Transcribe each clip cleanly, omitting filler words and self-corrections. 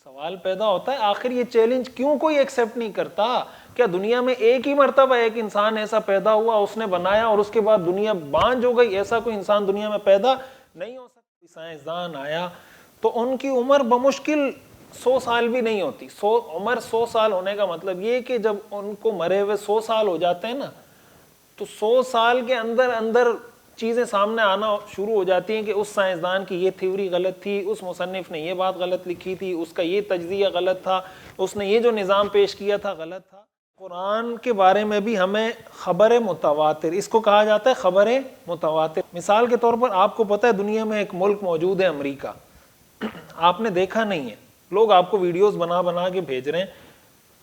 سوال پیدا ہوتا ہے آخر یہ چیلنج کیوں کوئی ایکسیپٹ نہیں کرتا؟ کیا دنیا میں ایک ہی مرتبہ ایک انسان ایسا پیدا ہوا، اس نے بنایا اور اس کے بعد دنیا بانجھ ہو گئی؟ ایسا کوئی انسان دنیا میں پیدا نہیں ہو سکتا۔ سائنسدان آیا تو ان کی عمر بمشکل 100 سال بھی نہیں ہوتی۔ عمر 100 سال ہونے کا مطلب یہ کہ جب ان کو مرے ہوئے 100 سال ہو جاتے ہیں نا، تو 100 سال کے اندر اندر چیزیں سامنے آنا شروع ہو جاتی ہیں کہ اس سائنسدان کی یہ تھیوری غلط تھی، اس مصنف نے یہ بات غلط لکھی تھی، اس کا یہ تجزیہ غلط تھا، اس نے یہ جو نظام پیش کیا تھا غلط تھا۔ قرآن کے بارے میں بھی ہمیں خبر متواتر، اس کو کہا جاتا ہے خبر متواتر۔ مثال کے طور پر آپ کو پتہ ہے دنیا میں ایک ملک موجود ہے امریکہ، آپ نے دیکھا نہیں ہے، لوگ آپ کو ویڈیوز بنا بنا کے بھیج رہے ہیں،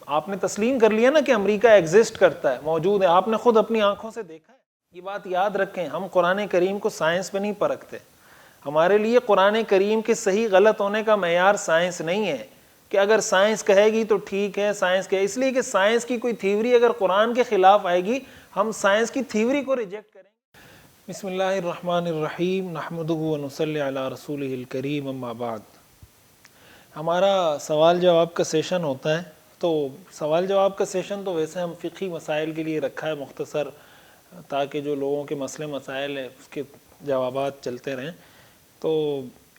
آپ نے تسلیم کر لیا نا کہ امریکہ ایگزسٹ کرتا ہے، موجود ہے، آپ نے خود اپنی آنکھوں سے دیکھا ہے۔ یہ بات یاد رکھیں، ہم قرآن کریم کو سائنس پہ نہیں پرکھتے۔ ہمارے لیے قرآن کریم کے صحیح غلط ہونے کا معیار سائنس نہیں ہے کہ اگر سائنس کہے گی تو ٹھیک ہے، سائنس کہے، اس لیے کہ سائنس کی کوئی تھیوری اگر قرآن کے خلاف آئے گی ہم سائنس کی تھیوری کو ریجیکٹ کریں گے۔ بسم اللہ الرحمن الرحیم، نحمدہ ونصلی علی رسولہ الکریم، اما بعد۔ ہمارا سوال جواب کا سیشن ہوتا ہے، تو سوال جواب کا سیشن تو ویسے ہم فقہی مسائل کے لیے رکھا ہے مختصر، تاکہ جو لوگوں کے مسئلے مسائل ہیں اس کے جوابات چلتے رہیں۔ تو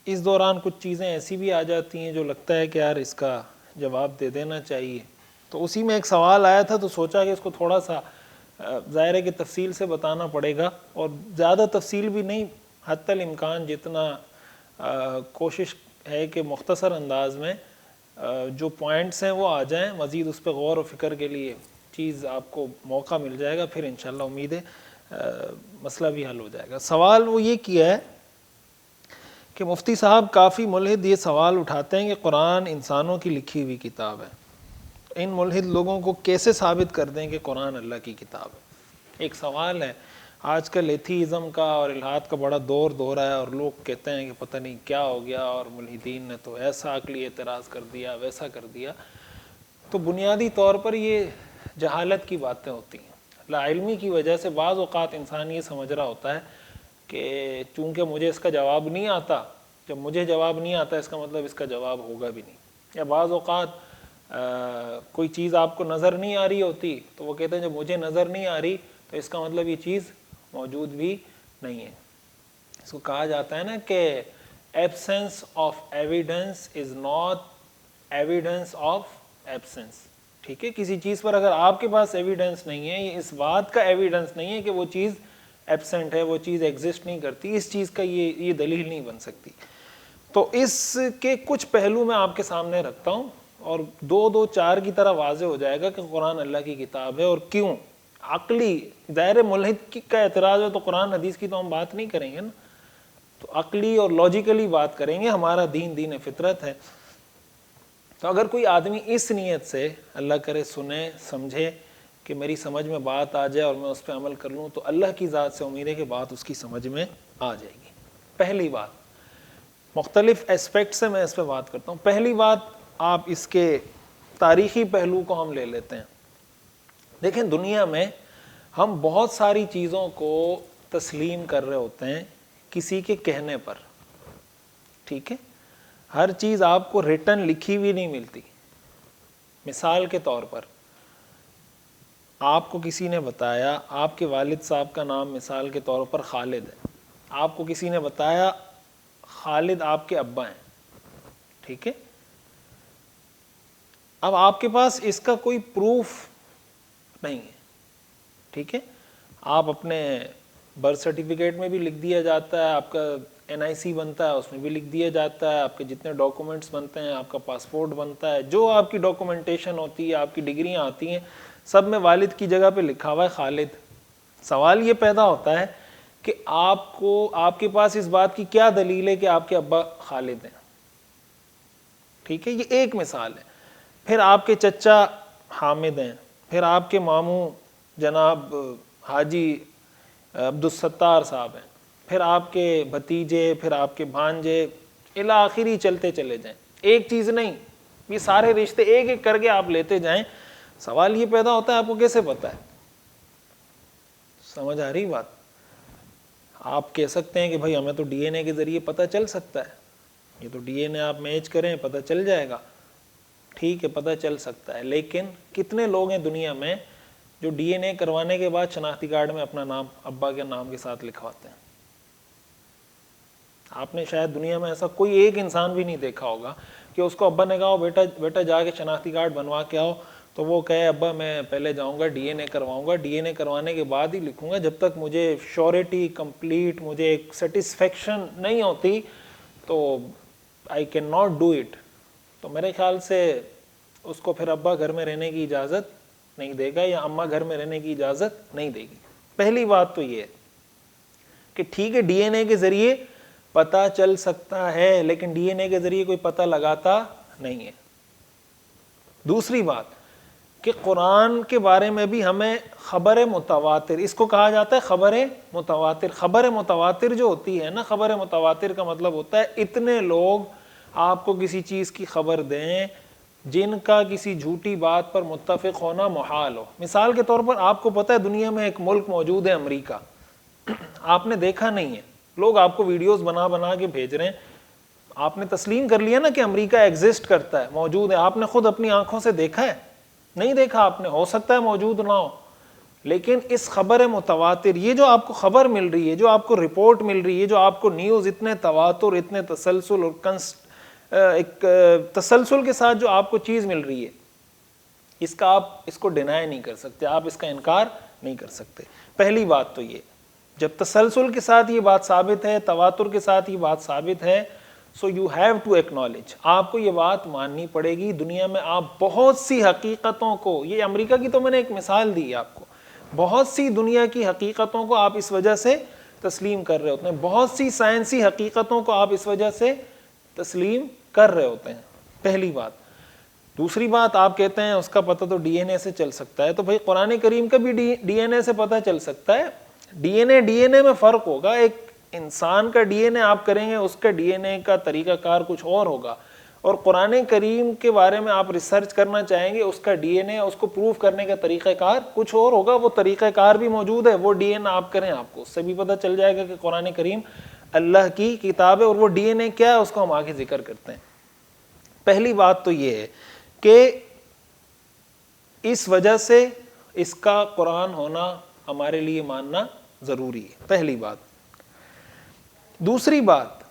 اس دوران کچھ چیزیں ایسی بھی آ جاتی ہیں جو لگتا ہے کہ یار اس کا جواب دے دینا چاہیے، تو اسی میں ایک سوال آیا تھا تو سوچا کہ اس کو تھوڑا سا ظاہر ہے کہ تفصیل سے بتانا پڑے گا، اور زیادہ تفصیل بھی نہیں، حتی الامکان جتنا کوشش ہے کہ مختصر انداز میں جو پوائنٹس ہیں وہ آ جائیں، مزید اس پہ غور و فکر کے لیے چیز آپ کو موقع مل جائے گا، پھر انشاءاللہ امید ہے مسئلہ بھی حل ہو جائے گا۔ سوال وہ یہ کیا ہے کہ مفتی صاحب کافی ملحد یہ سوال اٹھاتے ہیں کہ قرآن انسانوں کی لکھی ہوئی کتاب ہے، ان ملحد لوگوں کو کیسے ثابت کر دیں کہ قرآن اللہ کی کتاب ہے؟ ایک سوال ہے، آج کل ایتھیزم کا اور الحاد کا بڑا دور ہے، اور لوگ کہتے ہیں کہ پتہ نہیں کیا ہو گیا اور ملحدین نے تو ایسا عقلی اعتراض کر دیا، ویسا کر دیا۔ تو بنیادی طور پر یہ جہالت کی باتیں ہوتی ہیں، لا علمی کی وجہ سے بعض اوقات انسان یہ سمجھ رہا ہوتا ہے کہ چونکہ مجھے اس کا جواب نہیں آتا، جب مجھے جواب نہیں آتا اس کا مطلب اس کا جواب ہوگا بھی نہیں۔ یا بعض اوقات کوئی چیز آپ کو نظر نہیں آ رہی ہوتی تو وہ کہتے ہیں جب مجھے نظر نہیں آ رہی تو اس کا مطلب یہ چیز موجود بھی نہیں ہے۔ اس کو کہا جاتا ہے نا کہ absence of evidence is not evidence of absence. ٹھیک ہے، کسی چیز پر اگر آپ کے پاس ایویڈنس نہیں ہے، یہ اس بات کا ایویڈنس نہیں ہے کہ وہ چیز ایبسنٹ ہے، وہ چیز ایگزسٹ نہیں کرتی، اس چیز کا یہ دلیل نہیں بن سکتی۔ تو اس کے کچھ پہلو میں آپ کے سامنے رکھتا ہوں، اور دو چار کی طرح واضح ہو جائے گا کہ قرآن اللہ کی کتاب ہے اور کیوں۔ عقلی ظاہر ملحد کا اعتراض ہے تو قرآن حدیث کی تو ہم بات نہیں کریں گے نا، تو عقلی اور لاجیکلی بات کریں گے، ہمارا دین فطرت ہے۔ تو اگر کوئی آدمی اس نیت سے، اللہ کرے سنے سمجھے کہ میری سمجھ میں بات آ جائے اور میں اس پہ عمل کر لوں، تو اللہ کی ذات سے امید ہے کہ بات اس کی سمجھ میں آ جائے گی۔ پہلی بات، مختلف اسپیکٹ سے میں اس پہ بات کرتا ہوں۔ پہلی بات، آپ اس کے تاریخی پہلو کو ہم لے لیتے ہیں۔ دیکھیں، دنیا میں ہم بہت ساری چیزوں کو تسلیم کر رہے ہوتے ہیں کسی کے کہنے پر، ٹھیک ہے؟ ہر چیز آپ کو ریٹن لکھی ہوئی نہیں ملتی۔ مثال کے طور پر آپ کو کسی نے بتایا، آپ کے والد صاحب کا نام مثال کے طور پر خالد ہے، آپ کو کسی نے بتایا خالد آپ کے ابا ہیں، ٹھیک ہے؟ اب آپ کے پاس اس کا کوئی پروف نہیں ہے، ٹھیک ہے؟ آپ اپنے برتھ سرٹیفکیٹ میں بھی لکھ دیا جاتا ہے، آپ کا NIC بنتا ہے اس میں بھی لکھ دیا جاتا ہے، آپ کے جتنے ڈاکومنٹس بنتے ہیں، آپ کا پاسپورٹ بنتا ہے، جو آپ کی ڈاکومنٹیشن ہوتی ہے، آپ کی ڈگریاں آتی ہیں، سب میں والد کی جگہ پہ لکھا ہوا ہے خالد۔ سوال یہ پیدا ہوتا ہے کہ آپ کے پاس اس بات کی کیا دلیل ہے کہ آپ کے ابا خالد ہیں؟ ٹھیک ہے، یہ ایک مثال ہے۔ پھر آپ کے چچا حامد ہیں، پھر آپ کے ماموں جناب حاجی عبدالستار صاحب ہیں، پھر آپ کے بھتیجے، پھر آپ کے بھانجے، الی آخری چلتے چلے جائیں۔ ایک چیز نہیں، یہ سارے رشتے ایک ایک کر کے آپ لیتے جائیں۔ سوال یہ پیدا ہوتا ہے آپ کو کیسے پتہ ہے؟ سمجھ آ رہی بات؟ آپ کہہ سکتے ہیں کہ بھائی ہمیں تو DNA کے ذریعے پتہ چل سکتا ہے، یہ تو DNA آپ میچ کریں پتہ چل جائے گا، ٹھیک ہے پتہ چل سکتا ہے، لیکن کتنے لوگ ہیں دنیا میں جو ڈی این اے کروانے کے بعد شناختی کارڈ میں اپنا نام ابا کے نام کے ساتھ لکھواتے ہیں؟ آپ نے شاید دنیا میں ایسا کوئی ایک انسان بھی نہیں دیکھا ہوگا کہ اس کو ابا نے کہا بیٹا جا کے شناختی کارڈ بنوا کے آؤ، تو وہ کہے ابا میں پہلے جاؤں گا ڈی این اے کرواؤں گا، ڈی این اے کروانے کے بعد ہی لکھوں گا، جب تک مجھے شیورٹی کمپلیٹ، مجھے ایک سیٹسفیکشن نہیں ہوتی تو I can not do it. تو میرے خیال سے اس کو پھر ابا گھر میں رہنے کی اجازت نہیں دے گا یا اماں گھر میں رہنے کی اجازت نہیں دے گی۔ پہلی بات تو یہ ہے کہ ٹھیک ہے ڈی این اے کے ذریعے پتہ چل سکتا ہے، لیکن ڈی این اے کے ذریعے کوئی پتہ لگاتا نہیں ہے۔ دوسری بات کہ قرآن کے بارے میں بھی ہمیں خبر متواتر، اس کو کہا جاتا ہے خبر متواتر۔ خبر متواتر جو ہوتی ہے نا، خبر متواتر کا مطلب ہوتا ہے اتنے لوگ آپ کو کسی چیز کی خبر دیں جن کا کسی جھوٹی بات پر متفق ہونا محال ہو۔ مثال کے طور پر آپ کو پتہ ہے دنیا میں ایک ملک موجود ہے امریکہ، آپ نے دیکھا نہیں ہے، لوگ آپ کو ویڈیوز بنا بنا کے بھیج رہے ہیں، آپ نے تسلیم کر لیا نا کہ امریکہ ایگزسٹ کرتا ہے، موجود ہے، آپ نے خود اپنی آنکھوں سے دیکھا ہے؟ نہیں دیکھا آپ نے، ہو سکتا ہے موجود نہ ہو، لیکن اس خبر متواتر، یہ جو آپ کو خبر مل رہی ہے، جو آپ کو رپورٹ مل رہی ہے، جو آپ کو نیوز اتنے تواتر، اتنے تسلسل اور ایک تسلسل کے ساتھ جو آپ کو چیز مل رہی ہے، اس کا آپ اس کو ڈینائی نہیں کر سکتے، آپ اس کا انکار نہیں کر سکتے۔ پہلی بات تو یہ، جب تسلسل کے ساتھ یہ بات ثابت ہے، تواتر کے ساتھ یہ بات ثابت ہے، so you have to acknowledge, آپ کو یہ بات ماننی پڑے گی۔ دنیا میں آپ بہت سی حقیقتوں کو، یہ امریکہ کی تو میں نے ایک مثال دی آپ کو، بہت سی دنیا کی حقیقتوں کو آپ اس وجہ سے تسلیم کر رہے ہوتے ہیں، بہت سی سائنسی حقیقتوں کو آپ اس وجہ سے تسلیم کر رہے ہوتے ہیں، پہلی بات۔ دوسری بات، آپ کہتے ہیں اس کا پتہ تو ڈی این اے سے چل سکتا ہے، تو بھائی قرآن کریم کا بھی ڈی این اے سے پتہ چل سکتا ہے۔ ڈی این اے میں فرق ہوگا، ایک انسان کا ڈی این اے آپ کریں گے، اس کا ڈی این اے کا طریقہ کار کچھ اور ہوگا، اور قرآن کریم کے بارے میں آپ ریسرچ کرنا چاہیں گے، اس کا ڈی این اے، اس کو پروف کرنے کا طریقہ کار کچھ اور ہوگا، وہ طریقہ کار بھی موجود ہے، وہ ڈی این اے آپ کریں، آپ کو اس سے بھی پتہ چل جائے گا کہ قرآن کریم اللہ کی کتاب ہے، اور وہ ڈی این اے کیا ہے اس کو ہم آگے ذکر کرتے ہیں۔ پہلی بات تو یہ ہے کہ اس وجہ سے اس کا قرآن ہونا ہمارے لیے ماننا ضروری ہے، پہلی بات۔ دوسری بات،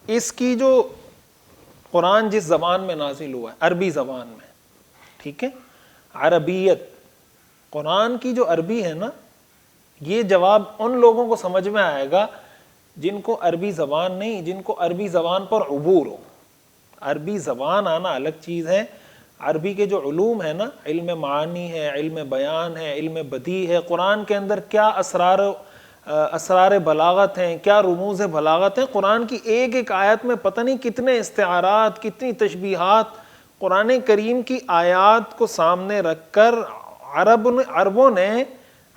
اس کی جو قرآن جس زبان میں نازل ہوا ہے، عربی زبان میں، ٹھیک ہے، عربیت، قرآن کی جو عربی ہے نا، یہ جواب ان لوگوں کو سمجھ میں آئے گا جن کو عربی زبان نہیں، جن کو عربی زبان پر عبور ہو۔ عربی زبان آنا الگ چیز ہے، عربی کے جو علوم ہے نا، علم معانی ہے، علم بیان ہے، علم بدیع ہے، قرآن کے اندر کیا اسرار بلاغت ہیں، کیا رموز بلاغت ہیں، قرآن کی ایک ایک آیت میں پتہ نہیں کتنے استعارات، کتنی تشبیہات، قرآن کریم کی آیات کو سامنے رکھ کر عربوں نے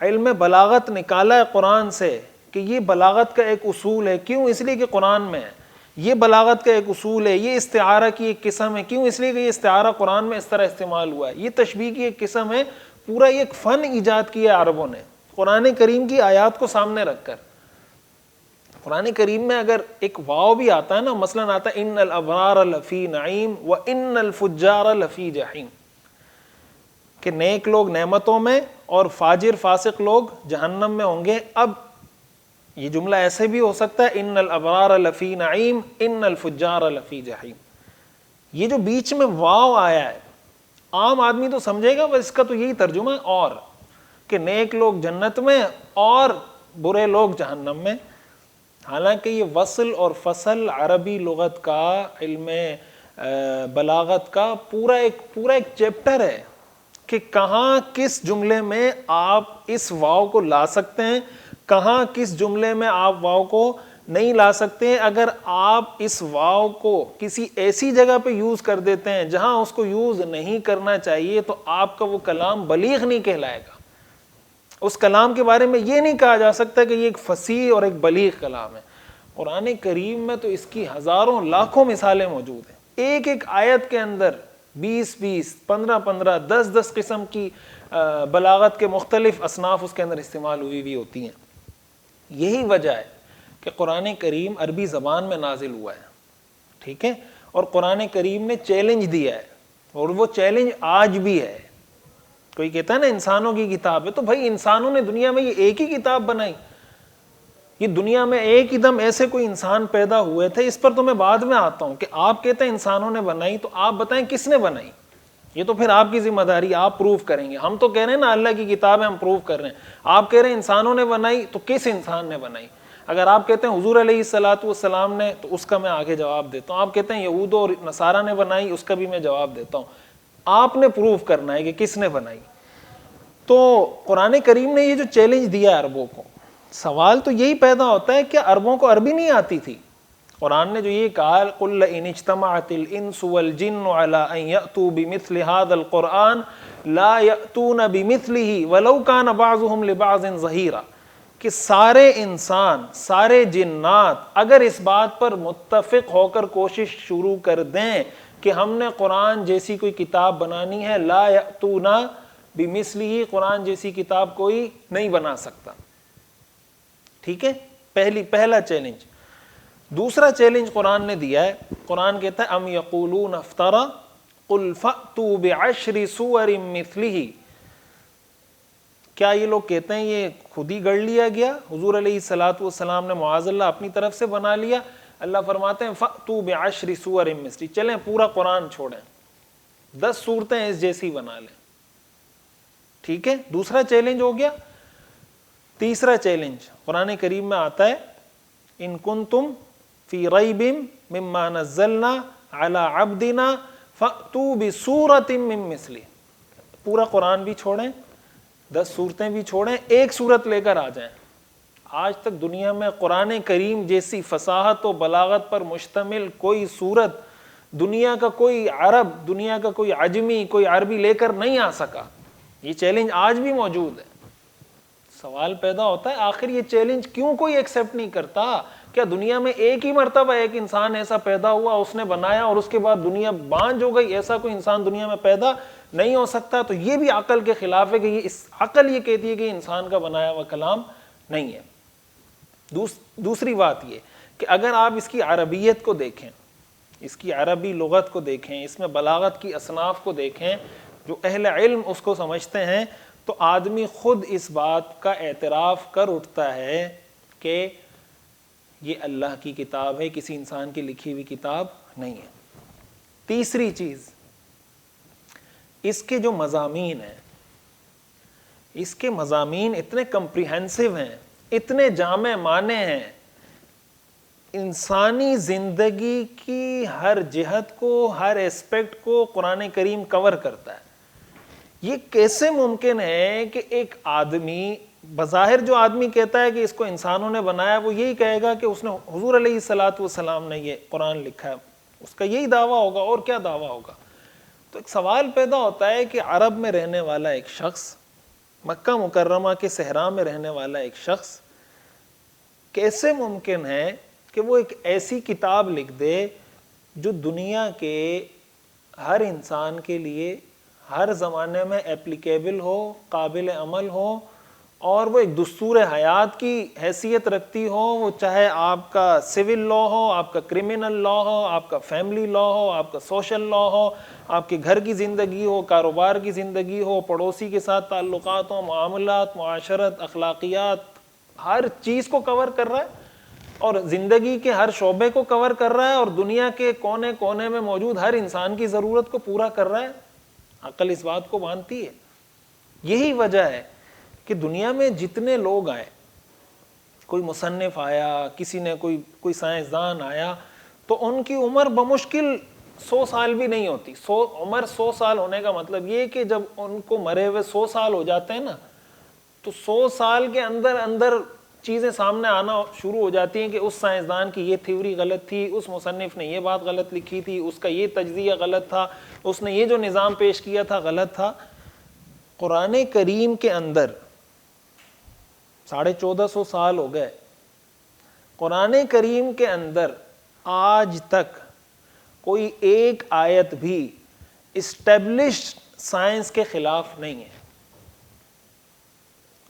علم بلاغت نکالا ہے قرآن سے، کہ یہ بلاغت کا ایک اصول ہے، کیوں؟ اس لیے کہ قرآن میں ہے، یہ بلاغت کا ایک اصول ہے، یہ استعارہ کی ایک قسم ہے، کیوں؟ اس لیے کہ یہ استعارہ قرآن میں اس طرح استعمال ہوا ہے، یہ تشبیہ کی ایک قسم ہے، پورا یہ ایک فن ایجاد کیا ہے عربوں نے قرآن کریم کی آیات کو سامنے رکھ کر۔ قرآن کریم میں اگر ایک واو بھی آتا ہے نا، مثلا آتا ہے ان الابرار لفی نعیم وان الفجار لفی جحیم، کہ نیک لوگ نعمتوں میں اور فاجر فاسق لوگ جہنم میں ہوں گے۔ اب یہ جملہ ایسے بھی ہو سکتا ہے ان الابرار لفی نعیم ان الفجار لفی جحیم، یہ جو بیچ میں واو آیا ہے، عام آدمی تو سمجھے گا بس اس کا تو یہی ترجمہ ہے، اور کہ نیک لوگ جنت میں اور برے لوگ جہنم میں۔ حالانکہ یہ وصل اور فصل عربی لغت کا، علم بلاغت کا پورا ایک چیپٹر ہے کہ کہاں کس جملے میں آپ اس واو کو لا سکتے ہیں، کہاں کس جملے میں آپ واو کو نہیں لا سکتے ہیں۔ اگر آپ اس واو کو کسی ایسی جگہ پہ یوز کر دیتے ہیں جہاں اس کو یوز نہیں کرنا چاہیے، تو آپ کا وہ کلام بلیغ نہیں کہلائے گا۔ اس کلام کے بارے میں یہ نہیں کہا جا سکتا کہ یہ ایک فصیح اور ایک بلیغ کلام ہے۔ قرآن کریم میں تو اس کی ہزاروں لاکھوں مثالیں موجود ہیں، ایک ایک آیت کے اندر 20 15 10 قسم کی بلاغت کے مختلف اصناف اس کے اندر استعمال ہوئی ہوتی ہیں۔ یہی وجہ ہے کہ قرآن کریم عربی زبان میں نازل ہوا ہے، ٹھیک ہے، اور قرآن کریم نے چیلنج دیا ہے اور وہ چیلنج آج بھی ہے. کوئی کہتا ہے نا انسانوں کی کتاب ہے، تو بھائی انسانوں نے دنیا میں یہ ایک ہی کتاب بنائی؟ یہ دنیا میں ایک ہی دم ایسے کوئی انسان پیدا ہوئے تھے. اس پر تو میں بعد میں آتا ہوں کہ آپ کہتے ہیں انسانوں نے بنائی، تو آپ بتائیں کس نے بنائی؟ یہ تو پھر آپ کی ذمہ داری، آپ پروف کریں گے. ہم تو کہہ رہے ہیں نا اللہ کی کتاب ہے، ہم پروف کر رہے ہیں. آپ کہہ رہے ہیں انسانوں نے بنائی، تو کس انسان نے بنائی؟ اگر آپ کہتے ہیں حضور علیہ الصلوۃ والسلام نے، تو اس کا میں آگے جواب دیتا ہوں. آپ کہتے ہیں یہود اور نصارہ نے بنائی، اس کا بھی میں جواب دیتا ہوں. آپ نے پروف کرنا ہے کہ کس نے بنائی. تو قرآن کریم نے یہ جو چیلنج دیا عربوں کو، سوال تو یہی پیدا ہوتا ہے کہ عربوں کو عربی نہیں آتی تھی؟ قرآن نے جو یہ کہا قُلْ لَئِنِ اجْتَمَعَتِ الْإِنسُ وَالْجِنُّ عَلَىٰ أَن يَأْتُوا بِمِثْلِ هَٰذَا الْقُرْآنِ لَا يَأْتُونَ بِمِثْلِهِ وَلَوْ كَانَ بَعْضُهُمْ لِبَعْضٍ ظَهِيرًا، کہ سارے انسان، سارے جنات اگر اس بات پر متفق ہو کر کوشش شروع کر دیں کہ ہم نے قرآن جیسی کوئی کتاب بنانی ہے، لا یأتون بمثلہ، قرآن جیسی کتاب کوئی نہیں بنا سکتا. ٹھیک ہے، پہلا چیلنج. دوسرا چیلنج قرآن نے دیا ہے. قرآن کہتا ہے ام یقولون افترا قل فأتوا بعشر سور مثلہ، کیا یہ لوگ کہتے ہیں یہ خود ہی گڑھ لیا گیا؟ حضور علیہ الصلوۃ والسلام نے معاذ اللہ اپنی طرف سے بنا لیا. اللہ فرماتے ہیں فأتوا بعشر سور مثلہ، چلیں پورا قرآن چھوڑیں، 10 صورتیں اس جیسی بنا لیں. ٹھیک ہے، دوسرا چیلنج ہو گیا. تیسرا چیلنج قرآن کریم میں آتا ہے ان کنتم فی ریب مما نزلنا علی عبدنا فأتوا بسورۃ من مثلہ. پورا قرآن بھی چھوڑیں، 10 صورتیں بھی چھوڑیں، ایک صورت لے کر آ جائیں. آج تک دنیا میں قرآن کریم جیسی فصاحت و بلاغت پر مشتمل کوئی صورت دنیا کا کوئی عرب، دنیا کا کوئی عجمی، کوئی عربی لے کر نہیں آ سکا. یہ چیلنج آج بھی موجود ہے. سوال پیدا ہوتا ہے آخر یہ چیلنج کیوں کوئی ایکسیپٹ نہیں کرتا؟ کیا دنیا میں ایک ہی مرتبہ ایک انسان ایسا پیدا ہوا، اس نے بنایا اور اس کے بعد دنیا بانجھ ہو گئی؟ ایسا کوئی انسان دنیا میں پیدا نہیں ہو سکتا. تو یہ بھی عقل کے خلاف ہے کہ عقل یہ کہتی ہے کہ انسان کا بنایا ہوا کلام نہیں ہے. دوسری بات یہ کہ اگر آپ اس کی عربیت کو دیکھیں، اس کی عربی لغت کو دیکھیں، اس میں بلاغت کی اصناف کو دیکھیں، جو اہل علم اس کو سمجھتے ہیں، تو آدمی خود اس بات کا اعتراف کر اٹھتا ہے کہ یہ اللہ کی کتاب ہے، کسی انسان کی لکھی ہوئی کتاب نہیں ہے. تیسری چیز، اس کے جو مضامین ہیں، اس کے مضامین اتنے کمپریہنسو ہیں، اتنے جامع معنی ہیں، انسانی زندگی کی ہر جہت کو، ہر ایسپیکٹ کو قرآن کریم کور کرتا ہے. یہ کیسے ممکن ہے کہ ایک آدمی، بظاہر جو آدمی کہتا ہے کہ اس کو انسانوں نے بنایا، وہ یہی کہے گا کہ اس نے حضور علیہ الصلوۃ والسلام نے یہ قرآن لکھا ہے، اس کا یہی دعویٰ ہوگا، اور کیا دعویٰ ہوگا؟ تو ایک سوال پیدا ہوتا ہے کہ عرب میں رہنے والا ایک شخص، مکہ مکرمہ کے صحرا میں رہنے والا ایک شخص، کیسے ممکن ہے کہ وہ ایک ایسی کتاب لکھ دے جو دنیا کے ہر انسان کے لیے ہر زمانے میں اپلیکیبل ہو، قابل عمل ہو، اور وہ ایک دستور حیات کی حیثیت رکھتی ہو؟ وہ چاہے آپ کا سول لا ہو، آپ کا کرمنل لا ہو، آپ کا فیملی لا ہو، آپ کا سوشل لا ہو، آپ کے گھر کی زندگی ہو، کاروبار کی زندگی ہو، پڑوسی کے ساتھ تعلقات ہو، معاملات، معاشرت، اخلاقیات، ہر چیز کو کور کر رہا ہے، اور زندگی کے ہر شعبے کو کور کر رہا ہے، اور دنیا کے کونے کونے میں موجود ہر انسان کی ضرورت کو پورا کر رہا ہے. عقل اس بات کو مانتی ہے. یہی وجہ ہے کہ دنیا میں جتنے لوگ آئے، کوئی مصنف آیا، کسی نے کوئی سائنسدان آیا، تو ان کی عمر بمشکل 100 سال بھی نہیں ہوتی. عمر 100 سال ہونے کا مطلب یہ کہ جب ان کو مرے ہوئے 100 سال ہو جاتے ہیں نا، تو 100 سال کے اندر چیزیں سامنے آنا شروع ہو جاتی ہیں کہ اس سائنسدان کی یہ تھیوری غلط تھی، اس مصنف نے یہ بات غلط لکھی تھی، اس کا یہ تجزیہ غلط تھا، اس نے یہ جو نظام پیش کیا تھا غلط تھا. قرآن کریم کے اندر 1450 سال ہو گئے، قرآن کریم کے اندر آج تک کوئی ایک آیت بھی اسٹیبلشڈ سائنس کے خلاف نہیں ہے.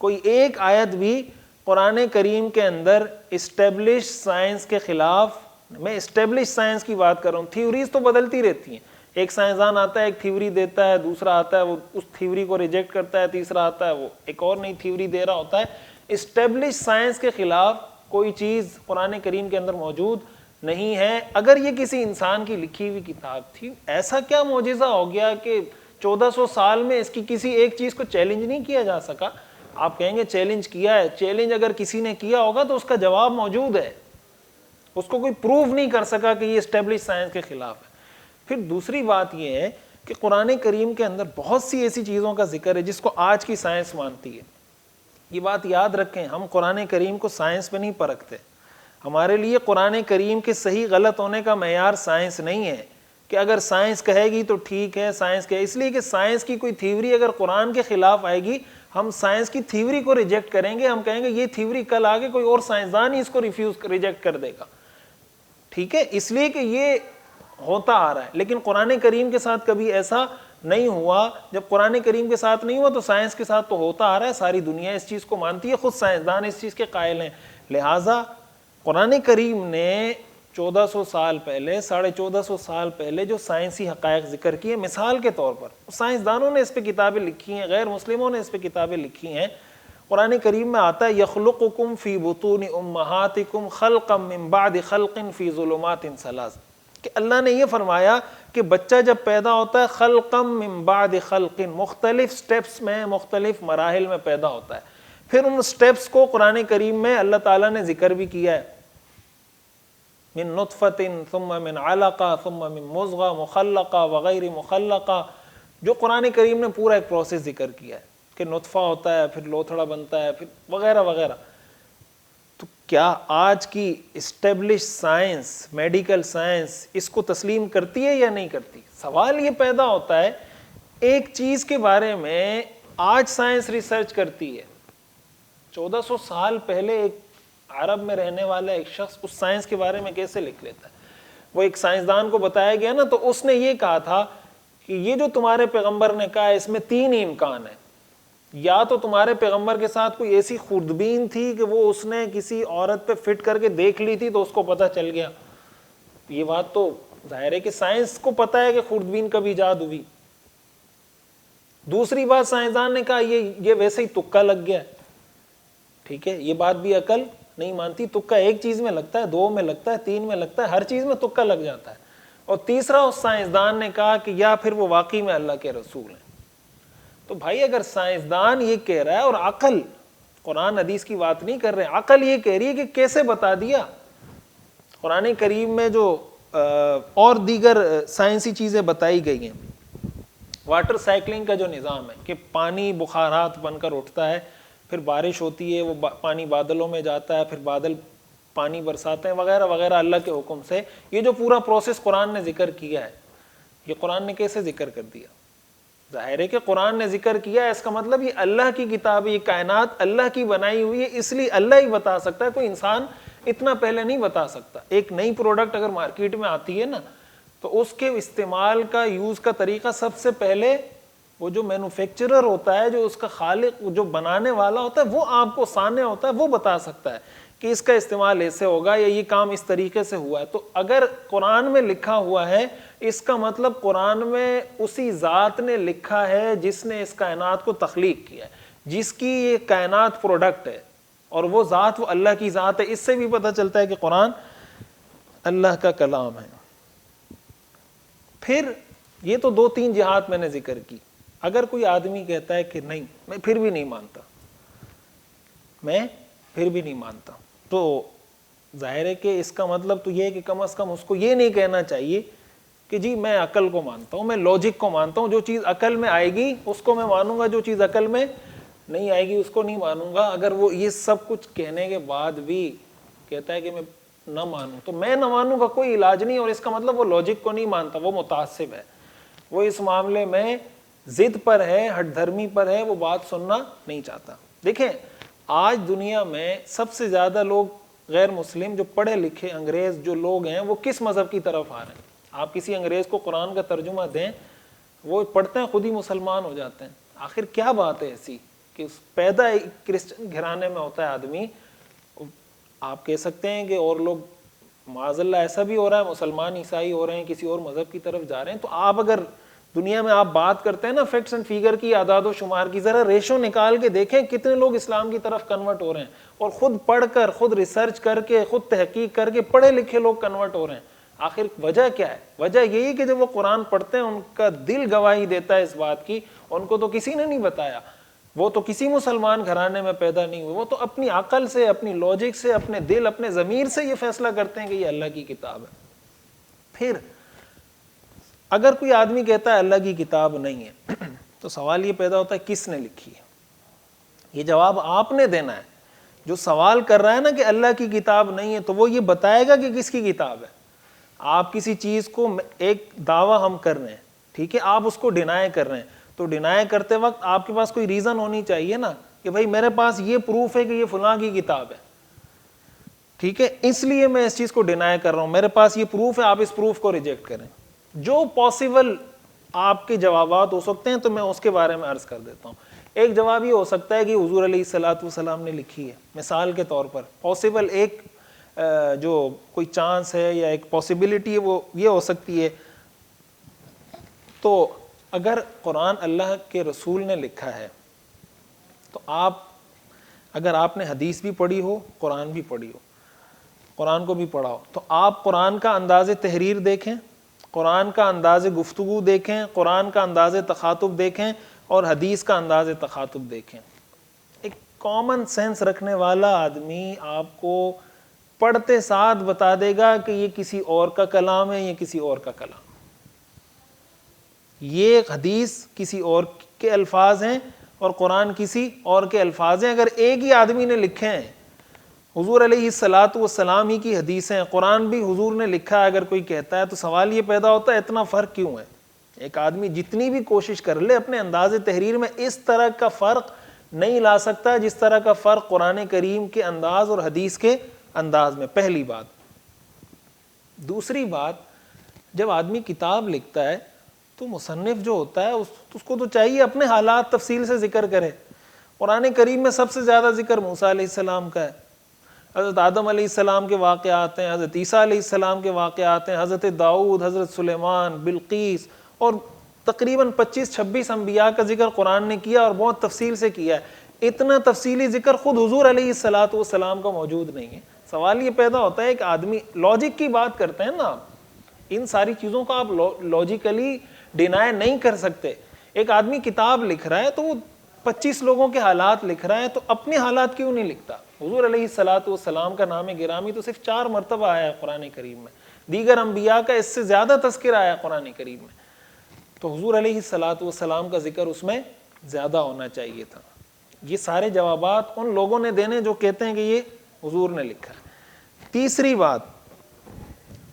کوئی ایک آیت بھی قرآن کریم کے اندر اسٹیبلش سائنس کے خلاف، میں اسٹیبلش سائنس کی بات کر رہا ہوں، تھیوریز تو بدلتی رہتی ہیں، ایک سائنسدان آتا ہے ایک تھیوری دیتا ہے, دوسرا آتا ہے وہ اس تھیوری کو ریجیکٹ کرتا ہے, تیسرا آتا ہے وہ ایک اور نئی تھیوری دے رہا ہوتا ہے. اسٹیبلش سائنس کے خلاف کوئی چیز قرآن کریم کے اندر موجود نہیں ہے. اگر یہ کسی انسان کی لکھی ہوئی کتاب تھی, ایسا کیا معجزہ ہو گیا کہ 1400 سال میں اس کی کسی ایک چیز کو چیلنج نہیں کیا جا سکا؟ آپ کہیں گے چیلنج کیا ہے, چیلنج اگر کسی نے کیا ہوگا تو اس کا جواب موجود ہے, اس کو کوئی پروف نہیں کر سکا کہ یہ اسٹیبلش سائنس کے خلاف ہے. پھر دوسری بات یہ ہے کہ قرآن کریم کے اندر بہت سی ایسی چیزوں کا ذکر ہے جس کو آج کی سائنس مانتی ہے. یہ بات یاد رکھیں, ہم قرآن کریم کو سائنس پہ نہیں پرکھتے. ہمارے لیے قرآن کریم کے صحیح غلط ہونے کا معیار سائنس نہیں ہے کہ اگر سائنس کہے گی تو ٹھیک ہے, سائنس کہے, اس لیے کہ سائنس کی کوئی تھیوری اگر قرآن کے خلاف آئے گی, ہم سائنس کی تھیوری کو ریجیکٹ کریں گے. ہم کہیں گے یہ تھیوری کل آگے کوئی اور سائنسدان ہی اس کو ریجیکٹ کر دے گا. ٹھیک ہے, اس لیے کہ یہ ہوتا آ رہا ہے. لیکن قرآن کریم کے ساتھ کبھی ایسا نہیں ہوا. جب قرآن کریم کے ساتھ نہیں ہوا تو سائنس کے ساتھ تو ہوتا آ رہا ہے. ساری دنیا اس چیز کو مانتی ہے, خود سائنسدان اس چیز کے قائل ہیں. لہٰذا قرآن کریم نے 1400 سال پہلے, 1450 سال پہلے جو سائنسی حقائق ذکر کیے, مثال کے طور پر سائنسدانوں نے اس پہ کتابیں لکھی ہیں, غیر مسلموں نے اس پہ کتابیں لکھی ہیں. قرآن کریم میں آتا ہے یخلقکم فی بطون امہاتکم خلقا من بعد خلق فی ظلمات ثلاث, کہ اللہ نے یہ فرمایا کہ بچہ جب پیدا ہوتا ہے خلقا من بعد خلق, مختلف سٹیپس میں, مختلف مراحل میں پیدا ہوتا ہے. پھر ان سٹیپس کو قرآن کریم میں اللہ تعالیٰ نے ذکر بھی کیا ہے, من نطفۃ ثم من علقہ ثم من مضغہ مخلقہ وغیر مخلقہ, جو قرآن کریم نے پورا ایک پروسیس ذکر کیا ہے کہ نطفہ ہوتا ہے, پھر لوتھڑا بنتا ہے, پھر وغیرہ وغیرہ. تو کیا آج کی اسٹیبلش سائنس, میڈیکل سائنس اس کو تسلیم کرتی ہے یا نہیں کرتی؟ سوال یہ پیدا ہوتا ہے, ایک چیز کے بارے میں آج سائنس ریسرچ کرتی ہے, 1400 سال پہلے ایک عرب میں رہنے والا ایک شخص اس سائنس کے بارے میں کیسے لکھ لیتا ہے؟ وہ ایک سائنسدان کو بتایا گیا نا, تو اس نے یہ کہا تھا کہ یہ جو تمہارے پیغمبر نے کہا ہے اس میں 3 ہی امکان ہیں. یا تو تمہارے پیغمبر کے ساتھ کوئی ایسی خوردبین تھی کہ وہ اس نے کسی عورت پہ فٹ کر کے دیکھ لی تھی تو اس کو پتہ چل گیا. یہ بات تو ظاہر ہے کہ سائنس کو پتہ ہے کہ خوردبین کب ایجاد ہوئی. دوسری بات سائنسدان نے کہا یہ ویسے ہی تکا لگ گیا. ٹھیک ہے, یہ بات بھی عقل نہیں مانتی. تکا ایک چیز میں لگتا ہے, 2 میں لگتا ہے, 3 میں لگتا ہے, ہر چیز میں تکا لگ جاتا ہے. اور تیسرا اس سائنسدان نے کہا کہ یا پھر وہ واقعی میں اللہ کے رسول ہیں. تو بھائی اگر سائنسدان یہ کہہ رہا ہے اور عقل, قرآن حدیث کی بات نہیں کر رہے, عقل یہ کہہ رہی ہے کہ کیسے بتا دیا. قرآن کریم میں جو اور دیگر سائنسی چیزیں بتائی گئی ہیں, واٹر سائیکلنگ کا جو نظام ہے کہ پانی بخارات بن کر اٹھتا ہے, پھر بارش ہوتی ہے, وہ پانی بادلوں میں جاتا ہے, پھر بادل پانی برساتے ہیں وغیرہ وغیرہ اللہ کے حکم سے. یہ جو پورا پروسیس قرآن نے ذکر کیا ہے, یہ قرآن نے کیسے ذکر کر دیا؟ ظاہر ہے کہ قرآن نے ذکر کیا ہے, اس کا مطلب یہ اللہ کی کتاب ہے, یہ کائنات اللہ کی بنائی ہوئی ہے, اس لیے اللہ ہی بتا سکتا ہے, کوئی انسان اتنا پہلے نہیں بتا سکتا. ایک نئی پروڈکٹ اگر مارکیٹ میں آتی ہے نا, تو اس کے استعمال کا, یوز کا طریقہ سب سے پہلے وہ جو مینوفیکچرر ہوتا ہے, جو اس کا خالق, جو بنانے والا ہوتا ہے, وہ آپ کو صانع ہوتا ہے, وہ بتا سکتا ہے کہ اس کا استعمال ایسے ہوگا یا یہ کام اس طریقے سے ہوا ہے. تو اگر قرآن میں لکھا ہوا ہے, اس کا مطلب قرآن میں اسی ذات نے لکھا ہے جس نے اس کائنات کو تخلیق کیا ہے, جس کی یہ کائنات پروڈکٹ ہے, اور وہ ذات وہ اللہ کی ذات ہے. اس سے بھی پتہ چلتا ہے کہ قرآن اللہ کا کلام ہے. پھر یہ تو 2-3 جہات میں نے ذکر کی. اگر کوئی آدمی کہتا ہے کہ نہیں میں پھر بھی نہیں مانتا, میں پھر بھی نہیں مانتا, تو ظاہر ہے کہ اس کا مطلب تو یہ ہے کہ کم از کم اس کو یہ نہیں کہنا چاہیے کہ جی میں عقل کو مانتا ہوں, میں لاجک کو مانتا ہوں, جو چیز عقل میں آئے گی اس کو میں مانوں گا, جو چیز عقل میں نہیں آئے گی اس کو نہیں مانوں گا. اگر وہ یہ سب کچھ کہنے کے بعد بھی کہتا ہے کہ میں نہ مانوں, تو میں نہ مانوں کا کوئی علاج نہیں, اور اس کا مطلب وہ لاجک کو نہیں مانتا, وہ متعصب ہے, وہ اس معاملے میں ضد پر ہے, ہٹ دھرمی پر ہے, وہ بات سننا نہیں چاہتا. دیکھیں آج دنیا میں سب سے زیادہ لوگ غیر مسلم جو پڑھے لکھے انگریز جو لوگ ہیں, وہ کس مذہب کی طرف آ رہے ہیں؟ آپ کسی انگریز کو قرآن کا ترجمہ دیں, وہ پڑھتے ہیں خود ہی مسلمان ہو جاتے ہیں. آخر کیا بات ہے ایسی کہ پیدا کرسچن گھرانے میں ہوتا ہے آدمی, آپ کہہ سکتے ہیں کہ اور لوگ معاذ اللہ ایسا بھی ہو رہا ہے مسلمان عیسائی ہو رہے ہیں کسی اور مذہب کی طرف جا رہے ہیں، تو آپ اگر دنیا میں آپ بات کرتے ہیں نا فیکٹس اینڈ فیگر کی، اعداد و شمار کی، ذرا ریشو نکال کے دیکھیں کتنے لوگ اسلام کی طرف کنورٹ ہو رہے ہیں، اور خود پڑھ کر، خود ریسرچ کر کے، خود تحقیق کر کے پڑھے لکھے لوگ کنورٹ ہو رہے ہیں۔ آخر وجہ کیا ہے؟ وجہ یہی کہ جب وہ قرآن پڑھتے ہیں ان کا دل گواہی دیتا ہے اس بات کی، ان کو تو کسی نے نہیں بتایا، وہ تو کسی مسلمان گھرانے میں پیدا نہیں ہوئے، وہ تو اپنی عقل سے، اپنی لاجک سے، اپنے دل، اپنے ضمیر سے یہ فیصلہ کرتے ہیں کہ یہ اللہ کی کتاب ہے۔ پھر اگر کوئی آدمی کہتا ہے اللہ کی کتاب نہیں ہے تو سوال یہ پیدا ہوتا ہے کس نے لکھی ہے؟ یہ جواب آپ نے دینا ہے۔ جو سوال کر رہا ہے نا کہ اللہ کی کتاب نہیں ہے، تو وہ یہ بتائے گا کہ کس کی کتاب ہے۔ آپ کسی چیز کو، ایک دعویٰ ہم کر رہے ہیں، ٹھیک ہے، آپ اس کو ڈینائی کر رہے ہیں، تو ڈینائی کرتے وقت آپ کے پاس کوئی ریزن ہونی چاہیے نا کہ بھائی میرے پاس یہ پروف ہے کہ یہ فلاں کی کتاب ہے، ٹھیک ہے، اس لیے میں اس چیز کو ڈینائی کر رہا ہوں، میرے پاس یہ پروف ہے، آپ اس پروف کو ریجیکٹ کریں۔ جو پاسبل آپ کے جوابات ہو سکتے ہیں تو میں اس کے بارے میں عرض کر دیتا ہوں۔ ایک جواب یہ ہو سکتا ہے کہ حضور علیہ الصلوۃ والسلام نے لکھی ہے، مثال کے طور پر پاسبل ایک جو کوئی چانس ہے یا ایک پاسبلٹی ہے وہ یہ ہو سکتی ہے۔ تو اگر قرآن اللہ کے رسول نے لکھا ہے تو اگر آپ نے حدیث بھی پڑھی ہو، قرآن بھی پڑھی ہو، قرآن کو بھی پڑھا ہو، تو آپ قرآن کا انداز تحریر دیکھیں، قرآن کا انداز گفتگو دیکھیں، قرآن کا انداز تخاطب دیکھیں، اور حدیث کا انداز تخاطب دیکھیں۔ ایک کامن سینس رکھنے والا آدمی آپ کو پڑھتے ساتھ بتا دے گا کہ یہ کسی اور کا کلام ہے، یہ کسی اور کا کلام، یہ حدیث کسی اور کے الفاظ ہیں اور قرآن کسی اور کے الفاظ ہیں۔ اگر ایک ہی آدمی نے لکھے ہیں، حضور علیہ الصلوۃ والسلام ہی کی حدیثیں، قرآن بھی حضور نے لکھا ہے اگر کوئی کہتا ہے، تو سوال یہ پیدا ہوتا ہے اتنا فرق کیوں ہے؟ ایک آدمی جتنی بھی کوشش کر لے اپنے انداز تحریر میں اس طرح کا فرق نہیں لا سکتا جس طرح کا فرق قرآن کریم کے انداز اور حدیث کے انداز میں۔ پہلی بات۔ دوسری بات، جب آدمی کتاب لکھتا ہے تو مصنف جو ہوتا ہے اس کو تو چاہیے اپنے حالات تفصیل سے ذکر کرے۔ قرآن کریم میں سب سے زیادہ ذکر موسیٰ علیہ السلام کا ہے، حضرت آدم علیہ السلام کے واقعات ہیں، حضرت عیسیٰ علیہ السلام کے واقعات ہیں، حضرت داؤد، حضرت سلیمان، بلقیس، اور تقریباً 25-26 انبیاء کا ذکر قرآن نے کیا اور بہت تفصیل سے کیا ہے۔ اتنا تفصیلی ذکر خود حضور علیہ الصلوۃ والسلام کا موجود نہیں ہے۔ سوال یہ پیدا ہوتا ہے کہ آدمی لاجک کی بات کرتے ہیں نا، ان ساری چیزوں کو آپ لاجیکلی ڈینائی نہیں کر سکتے۔ ایک آدمی کتاب لکھ رہا ہے تو وہ 25 لوگوں کے حالات لکھ رہا ہے، تو اپنے حالات کیوں نہیں لکھتا؟ حضور علیہ الصلوۃ والسلام کا نام گرامی تو صرف 4 مرتبہ آیا ہے قرآن کریم میں، دیگر انبیاء کا اس سے زیادہ تذکرہ آیا قرآن کریم میں، تو حضور علیہ الصلوۃ والسلام کا ذکر اس میں زیادہ ہونا چاہیے تھا۔ یہ سارے جوابات ان لوگوں نے دینے جو کہتے ہیں کہ یہ حضور نے لکھا ہے۔ تیسری بات،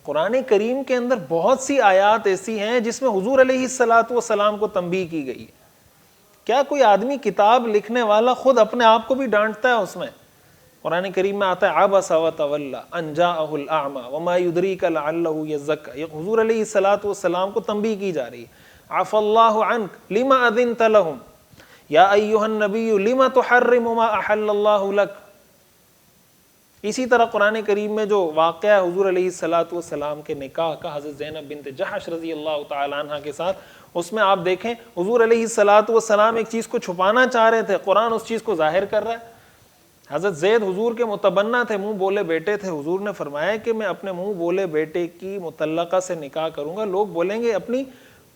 قرآن کریم کے اندر بہت سی آیات ایسی ہیں جس میں حضور علیہ الصلوۃ والسلام کو تنبیہ کی گئی ہے۔ کیا کوئی آدمی کتاب لکھنے والا خود اپنے آپ کو بھی ڈانٹتا ہے؟ اس میں قرآن کریم میں آتا ہے عبس وتولی ان جاءہ الاعمی وما یدریک لعلہ یزکی، حضور علیہ الصلوۃ والسلام کو تنبیہ کی جا رہی ہے۔ عفی اللہ عنک لما اذنت لہم یا ایھا النبی لما تحرم ما احل اللہ لک۔ اسی طرح قرآن کریم میں جو واقعہ ہے حضور علیہ الصلوۃ والسلام کے نکاح کا حضرت زینب بنت جحش رضی اللہ تعالی عنہ کے ساتھ، اس میں آپ دیکھیں حضور علیہ الصلوۃ والسلام ایک چیز کو چھپانا چاہ رہے تھے، قرآن اس چیز کو ظاہر کر رہا ہے۔ حضرت زید حضور کے متبنہ تھے، منہ بولے بیٹے تھے، حضور نے فرمایا کہ میں اپنے منہ بولے بیٹے کی مطلقہ سے نکاح کروں گا، لوگ بولیں گے اپنی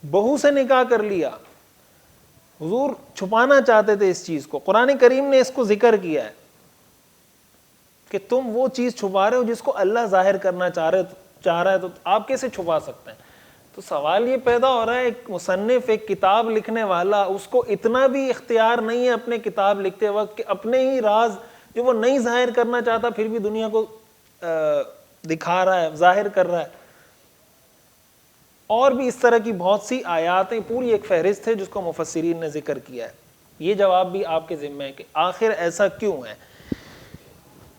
بہو سے نکاح کر لیا۔ حضور چھپانا چاہتے تھے اس چیز کو، قرآن کریم نے اس کو ذکر کیا ہے کہ تم وہ چیز چھپا رہے ہو جس کو اللہ ظاہر کرنا چاہ رہا ہے، تو آپ کیسے چھپا سکتے ہیں؟ تو سوال یہ پیدا ہو رہا ہے، ایک مصنف، ایک کتاب لکھنے والا، اس کو اتنا بھی اختیار نہیں ہے اپنے کتاب لکھتے وقت کہ اپنے ہی راز جو وہ نہیں ظاہر کرنا چاہتا پھر بھی دنیا کو دکھا رہا ہے، ظاہر کر رہا ہے۔ اور بھی اس طرح کی بہت سی آیات ہیں، پوری ایک فہرست ہے جس کو مفسرین نے ذکر کیا ہے۔ یہ جواب بھی آپ کے ذمہ ہے کہ آخر ایسا کیوں ہے۔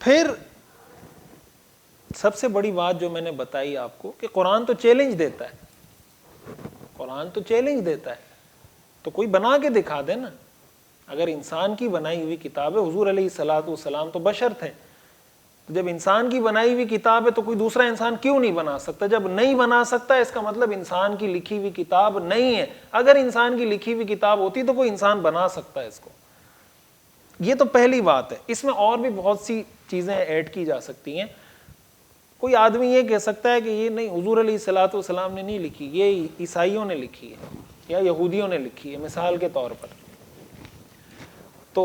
پھر سب سے بڑی بات جو میں نے بتائی آپ کو کہ قرآن تو چیلنج دیتا ہے، قرآن تو چیلنج دیتا ہے، تو کوئی بنا کے دکھا دے نا۔ اگر انسان کی بنائی ہوئی کتاب ہے، حضور علیہ الصلوۃ والسلام تو بشر تھے، جب انسان کی بنائی ہوئی کتاب ہے تو کوئی دوسرا انسان کیوں نہیں بنا سکتا؟ جب نہیں بنا سکتا اس کا مطلب انسان کی لکھی ہوئی کتاب نہیں ہے. اگر انسان کی لکھی ہوئی کتاب ہوتی تو کوئی انسان بنا سکتا ہے اس کو. یہ تو پہلی بات ہے. اس میں اور بھی بہت سی چیزیں ایڈ کی جا سکتی ہیں. کوئی آدمی یہ کہہ سکتا ہے کہ یہ نہیں، حضور علیہ الصلوۃ والسلام نے نہیں لکھی، یہ عیسائیوں نے لکھی ہے یا یہودیوں نے لکھی ہے مثال کے طور پر. تو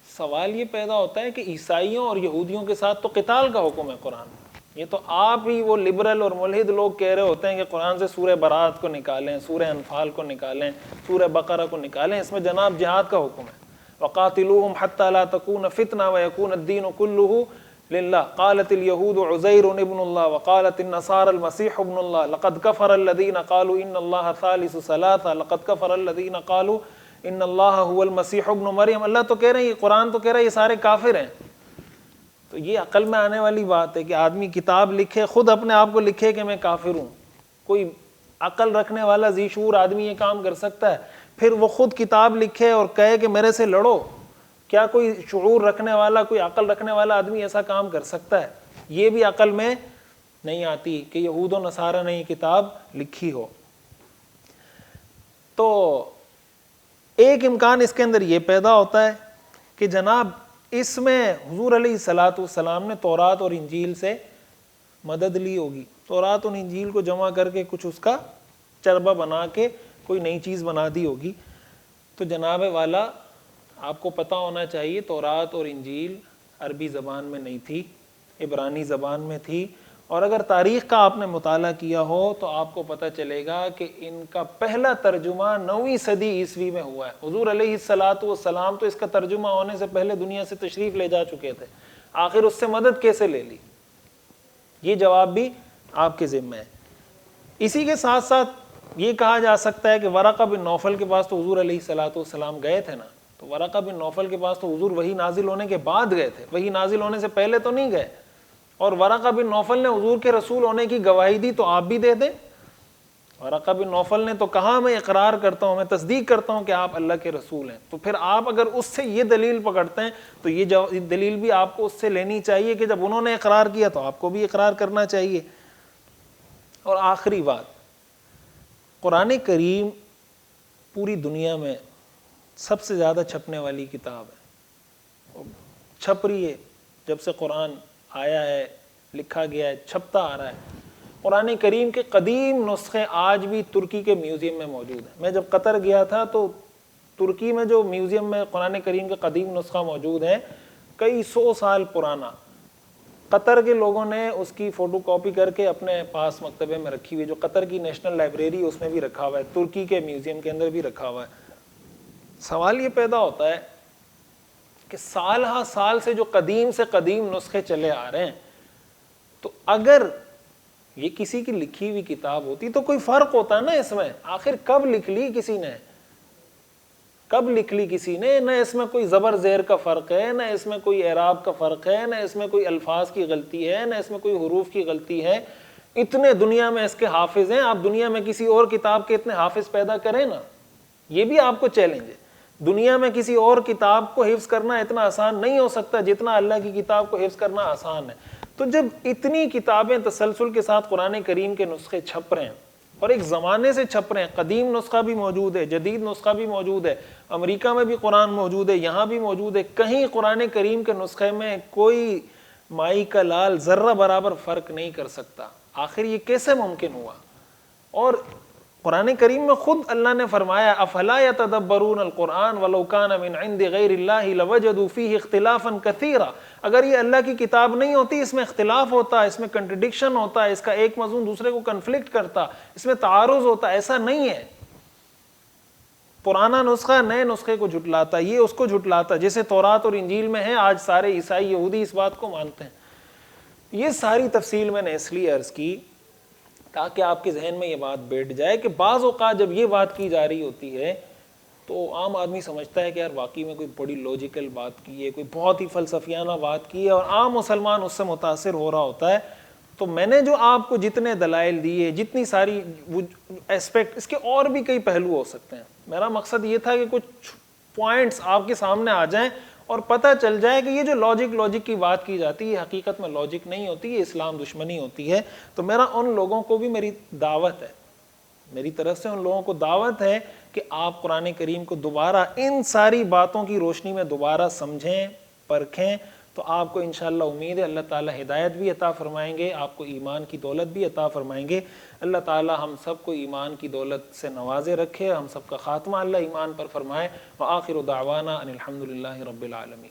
سوال یہ پیدا ہوتا ہے کہ عیسائیوں اور یہودیوں کے ساتھ تو قتال کا حکم ہے قرآن. یہ تو آپ ہی وہ لبرل اور ملحد لوگ کہہ رہے ہوتے ہیں کہ قرآن سے سورہ برات کو نکالیں، سورہ انفال کو نکالیں، سورہ بقرہ کو نکالیں، اس میں جناب جہاد کا حکم ہے. وَقَاتِلُوهُمْ حَتَّى لَا تَكُونَ فِتْنَةٌ وَيَكُونَ الدِّينُ كُلُّهُ للہ. قالت اليہود عزیر ابن اللہ وقالت النصارى المسیح ابن اللہ لقد کفر الذین قالوا ان اللہ ثالث ثلاثہ لقد کفر الذین قالوا ان اللہ هو المسیح ابن مریم. اللہ تو کہہ رہے ہیں، یہ قرآن تو کہہ رہا ہے یہ سارے کافر ہیں. تو یہ عقل میں آنے والی بات ہے کہ آدمی کتاب لکھے، خود اپنے آپ کو لکھے کہ میں کافر ہوں. کوئی عقل رکھنے والا ذی شعور آدمی یہ کام کر سکتا ہے؟ پھر وہ خود کتاب لکھے اور کہے کہ میرے سے لڑو. کیا کوئی شعور رکھنے والا، کوئی عقل رکھنے والا آدمی ایسا کام کر سکتا ہے؟ یہ بھی عقل میں نہیں آتی کہ یہود و نصارہ نے یہ کتاب لکھی ہو. تو ایک امکان اس کے اندر یہ پیدا ہوتا ہے کہ جناب اس میں حضور علیہ الصلوۃ والسلام نے تورات اور انجیل سے مدد لی ہوگی. تورات اور انجیل کو جمع کر کے کچھ اس کا چربہ بنا کے کوئی نئی چیز بنا دی ہوگی. تو جناب والا آپ کو پتہ ہونا چاہیے تورات اور انجیل عربی زبان میں نہیں تھی، عبرانی زبان میں تھی. اور اگر تاریخ کا آپ نے مطالعہ کیا ہو تو آپ کو پتہ چلے گا کہ ان کا پہلا ترجمہ 9ویں صدی عیسوی میں ہوا ہے. حضور علیہ الصلوۃ والسلام تو اس کا ترجمہ ہونے سے پہلے دنیا سے تشریف لے جا چکے تھے. آخر اس سے مدد کیسے لے لی؟ یہ جواب بھی آپ کے ذمہ ہے. اسی کے ساتھ ساتھ یہ کہا جا سکتا ہے کہ ورقہ بن نوفل کے پاس تو حضور علیہ الصلوۃ والسلام گئے تھے نا. تو ورقہ بن نوفل کے پاس تو حضور وحی نازل ہونے کے بعد گئے تھے، وحی نازل ہونے سے پہلے تو نہیں گئے. اور ورقہ بن نوفل نے حضور کے رسول ہونے کی گواہی دی تو آپ بھی دے دیں. ورقہ بن نوفل نے تو کہا میں اقرار کرتا ہوں، میں تصدیق کرتا ہوں کہ آپ اللہ کے رسول ہیں. تو پھر آپ اگر اس سے یہ دلیل پکڑتے ہیں تو یہ دلیل بھی آپ کو اس سے لینی چاہیے کہ جب انہوں نے اقرار کیا تو آپ کو بھی اقرار کرنا چاہیے. اور آخری بات، قرآن کریم پوری دنیا میں سب سے زیادہ چھپنے والی کتاب ہے. چھپ رہی ہے جب سے قرآن آیا ہے، لکھا گیا ہے، چھپتا آ رہا ہے. قرآن کریم کے قدیم نسخے آج بھی ترکی کے میوزیم میں موجود ہیں. میں جب قطر گیا تھا تو ترکی میں جو میوزیم میں قرآن کریم کے قدیم نسخہ موجود ہیں، کئی 100 سال پرانا، قطر کے لوگوں نے اس کی فوٹو کاپی کر کے اپنے پاس مکتبے میں رکھی ہوئی، جو قطر کی نیشنل لائبریری اس میں بھی رکھا ہوا ہے، ترکی کے میوزیم کے اندر بھی رکھا ہوا ہے. سوال یہ پیدا ہوتا ہے کہ سال ہا سال سے جو قدیم سے قدیم نسخے چلے آ رہے ہیں، تو اگر یہ کسی کی لکھی ہوئی کتاب ہوتی تو کوئی فرق ہوتا ہے نا اس میں. آخر کب لکھ لی کسی نے، کب لکھ لی کسی نے؟ نہ اس میں کوئی زبر زیر کا فرق ہے، نہ اس میں کوئی اعراب کا فرق ہے، نہ اس میں کوئی الفاظ کی غلطی ہے، نہ اس میں کوئی حروف کی غلطی ہے. اتنے دنیا میں اس کے حافظ ہیں، آپ دنیا میں کسی اور کتاب کے اتنے حافظ پیدا کریں نا. یہ بھی آپ کو چیلنج ہے. دنیا میں کسی اور کتاب کو حفظ کرنا اتنا آسان نہیں ہو سکتا جتنا اللہ کی کتاب کو حفظ کرنا آسان ہے. تو جب اتنی کتابیں تسلسل کے ساتھ قرآن کریم کے نسخے چھپ رہے ہیں اور ایک زمانے سے چھپ رہے ہیں، قدیم نسخہ بھی موجود ہے، جدید نسخہ بھی موجود ہے، امریکہ میں بھی قرآن موجود ہے، یہاں بھی موجود ہے، کہیں قرآن کریم کے نسخے میں کوئی مائی کا لال ذرہ برابر فرق نہیں کر سکتا. آخر یہ کیسے ممکن ہوا؟ اور قرآن کریم میں خود اللہ نے فرمایا افلا یتدبرون القرآن ولو کان من عند غیر اللہ لوجدوا فیہ اختلافا کثیرا. اگر یہ اللہ کی کتاب نہیں ہوتی، اس میں اختلاف ہوتا، اس میں کنٹرڈکشن ہوتا، اس کا ایک مضمون دوسرے کو کنفلکٹ کرتا، اس میں تعارض ہوتا. ایسا نہیں ہے. پرانا نسخہ نئے نسخے کو جھٹلاتا، یہ اس کو جھٹلاتا. جیسے تورات اور انجیل میں ہے، آج سارے عیسائی یہودی اس بات کو مانتے ہیں. یہ ساری تفصیل میں نے اس لیے عرض کی تاکہ آپ کے ذہن میں یہ بات بیٹھ جائے کہ بعض اوقات جب یہ بات کی جا رہی ہوتی ہے تو عام آدمی سمجھتا ہے کہ یار واقعی میں کوئی بڑی لوجیکل بات کی ہے، کوئی بہت ہی فلسفیانہ بات کی ہے، اور عام مسلمان اس سے متاثر ہو رہا ہوتا ہے. تو میں نے جو آپ کو جتنے دلائل دیے، جتنی ساری ایسپیکٹ، اس کے اور بھی کئی پہلو ہو سکتے ہیں. میرا مقصد یہ تھا کہ کچھ پوائنٹس آپ کے سامنے آ جائیں اور پتہ چل جائے کہ یہ جو لاجک کی بات کی جاتی ہے یہ حقیقت میں لاجک نہیں ہوتی، یہ اسلام دشمنی ہوتی ہے۔ تو میرا ان لوگوں کو بھی میری دعوت ہے، میری طرف سے ان لوگوں کو دعوت ہے کہ آپ قرآن کریم کو دوبارہ ان ساری باتوں کی روشنی میں دوبارہ سمجھیں، پرکھیں، تو آپ کو انشاءاللہ امید ہے اللہ تعالیٰ ہدایت بھی عطا فرمائیں گے، آپ کو ایمان کی دولت بھی عطا فرمائیں گے۔ اللہ تعالیٰ ہم سب کو ایمان کی دولت سے نوازے رکھے، ہم سب کا خاتمہ اللہ ایمان پر فرمائے۔ وآخر دعوانا ان الحمد للہ رب العالمین۔